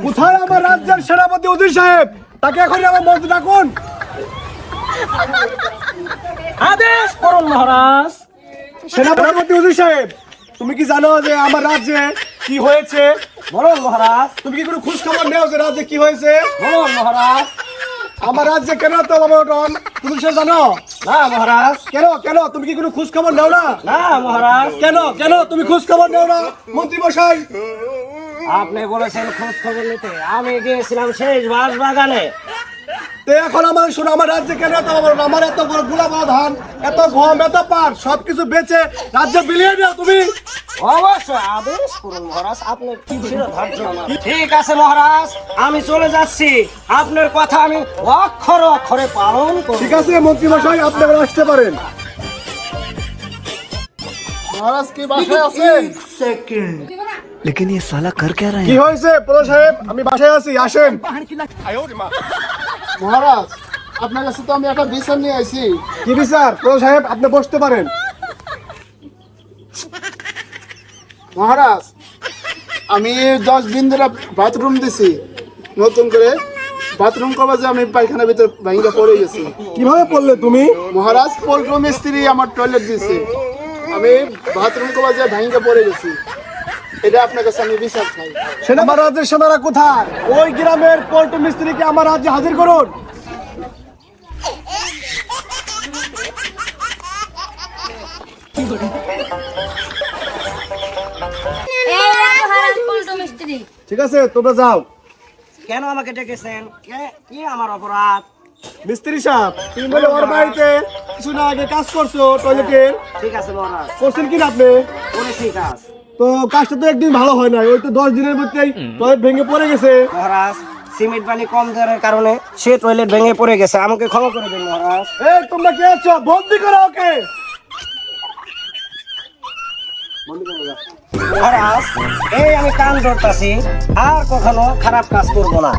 কোথায় আমার রাজ্যের সেনাপতি উজির সাহেব? তাকে এখনই আমার মন্ত্রী ডাকুন। আদেশ করুন মহারাজ। সেনাপতি উজির সাহেব, তুমি কি জানো যে আমার রাজ্যে কি হয়েছে? বলুন মহারাজ। তুমি কি কোনো খোঁজ খবর নেও যে রাজ্যে কি হয়েছে? বলুন মহারাজ। আমার রাজ্যে কেন তো অবনটন তুমি সে জানো? না মহারাজ। কেন কেন তুমি কি কোনো খোঁজ খবর নেও না? না মহারাজ। কেন কেন তুমি খোঁজ খবর নেও না মন্ত্রী মশাই? আপনি বলেছেন খোঁজ খবর নিতে, আমি গিয়েছিলাম শেষ বাস বাগানে। তো এখন আমার শোনো, আমার রাজ্যে কেন এত অবনটন? আমার এত বড় গোলাপ ধান, এত গম, এত পাট সবকিছু বেচে রাজ্যে বিলিয়ে দাও তুমি। অবশ্যই আদেশ করুন মহারাজ, আপনার কি শিরোধার্য আমার। ঠিক আছে মহারাজ, আমি চলে যাচ্ছি। আপনার কথা আমি অক্ষরে অক্ষরে পালন করব। ঠিক আছে মন্ত্রী মশাই, আপনি এবার আসতে পারেন। মহারাজ কি বাসায় আছেন? लेकिन ये साला कर क्या रहे কি हैं? হয়েছে প্রধান সাহেব? আমি বাসায় আছি, আসেন। মহারাজ, আপনার কাছে তো আমি একটা বিচার নিয়ে আইছি। কি বিচার? প্রধান সাহেব আপনি বসতে পারেন। মহারাজ, আমি 10 দিন ধরে বাথরুম দিছি, নতুন করে বাথরুম করবার যে আমি পায়খানার ভিতর ভাঙিয়ে পড়ে গেছি। কিভাবে পড়লে তুমি? মহারাজ, পল্টু মিস্ত্রি আমার টয়লেট দিছে, আমি বাথরুম করবার যে ভাঙিয়ে পড়ে গেছি। এটা আপনার কাছে আমি বিচার চাই। আমার রাজ্যের সেনারা কোথায়? ওই গ্রামের পল্টু মিস্ত্রিকে আমার রাজ্যে হাজির করুন। ঠিক আছে, তোমরা যাও। কেন আমাকে ডেকেছেন? কি আমার অপরাধ? মিস্ত্রি সাহেব, তুমি বলে ওর বাড়িতে কিছু না আগে কাজ করছো টয়লেটের, ঠিক আছে মহারাজ, করছেন কিনা আপনি? করেছি কাজ। তো কাজটা তো একদিন ভালো হয় না, ওই তো 10 দিনের মধ্যেই টয়লেট ভেঙে পড়ে গেছে। মহারাজ, সিমেন্ট পানি কম দেওয়ার কারণে সে টয়লেট ভেঙে পড়ে গেছে, আমাকে ক্ষমা করে দিন মহারাজ। এই তোমরা কে আছো? বন্দি করো ওকে। মহারাজ, এই আমি কান ধরতাছি, আর কখনো খারাপ কাজ করব না।